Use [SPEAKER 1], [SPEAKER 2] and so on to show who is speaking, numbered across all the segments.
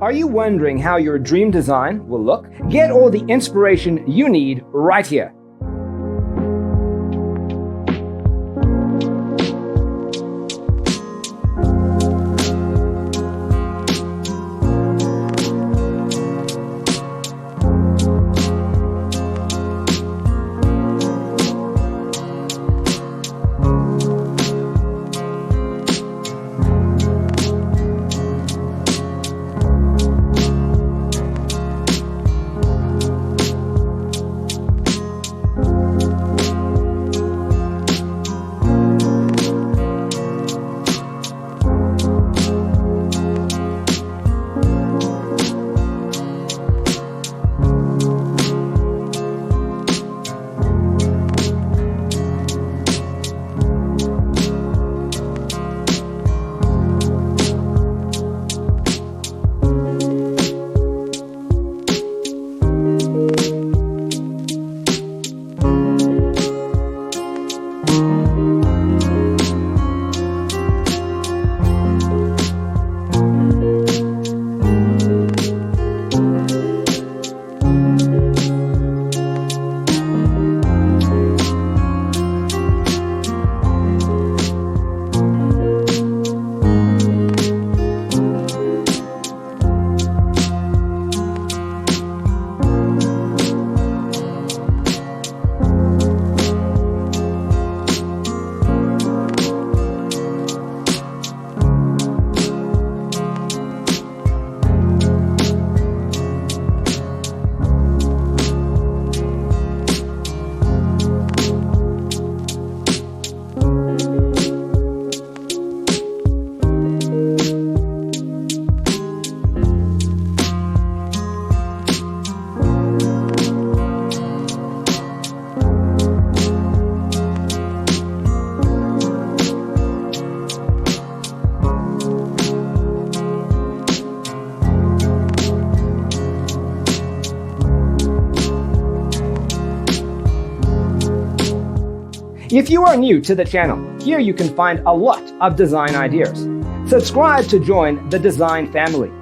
[SPEAKER 1] Are you wondering how your dream design will look? Get all the inspiration you need right here. If you are new to the channel, here you can find a lot of design ideas. Subscribe to join the design family.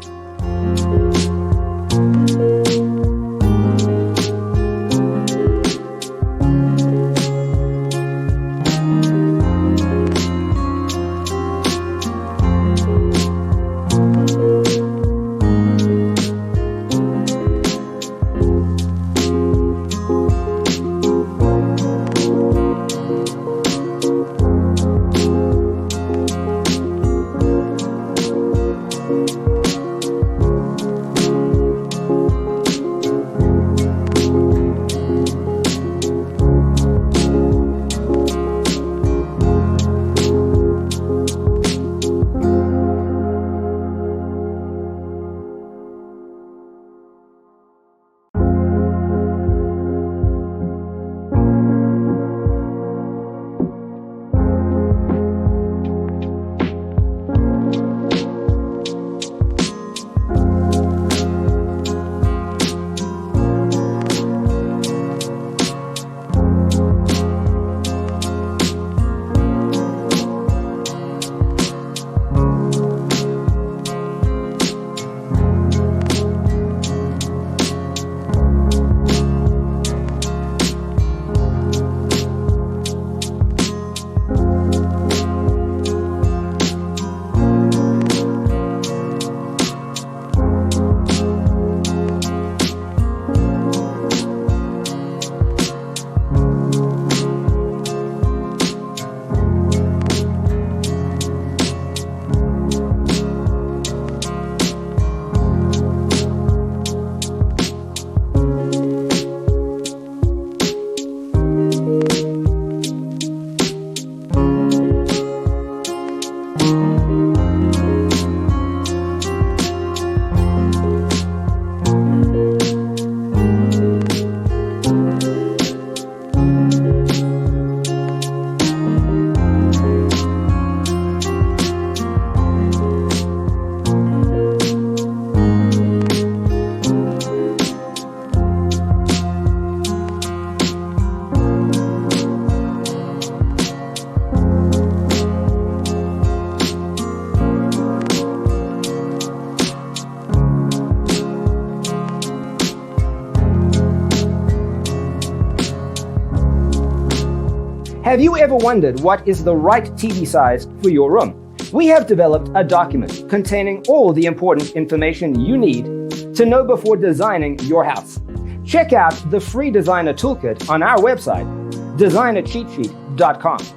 [SPEAKER 1] Have you ever wondered what is the right TV size for your room? We have developed a document containing all the important information you need to know before designing your house. Check out the free designer toolkit on our website, designercheatsheet.com.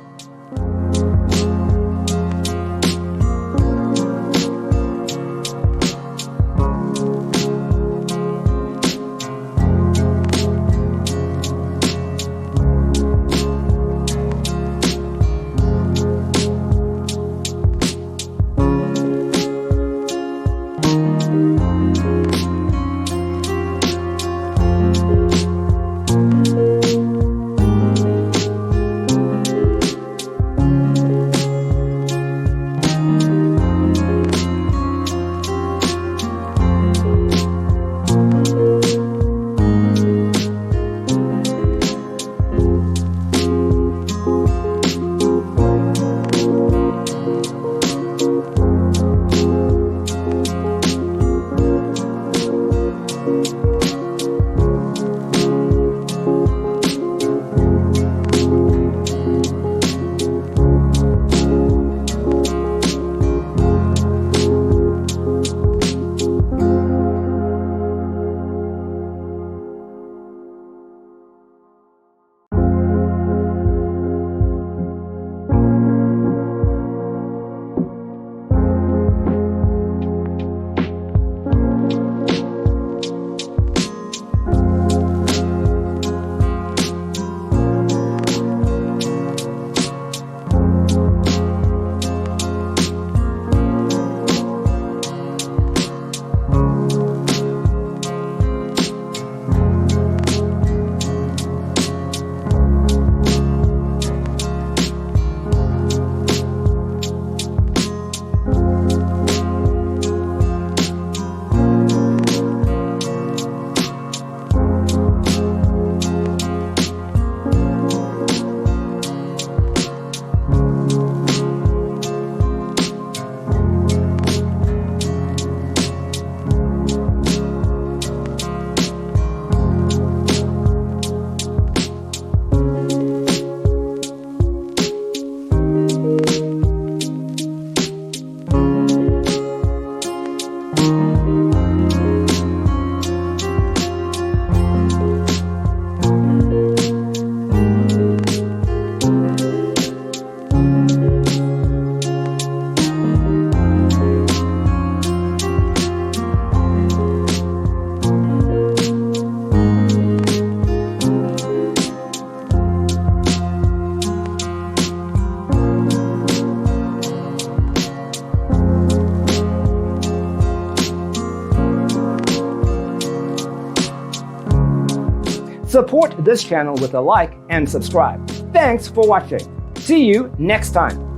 [SPEAKER 1] Support this channel with a like and subscribe. Thanks for watching. See you next time.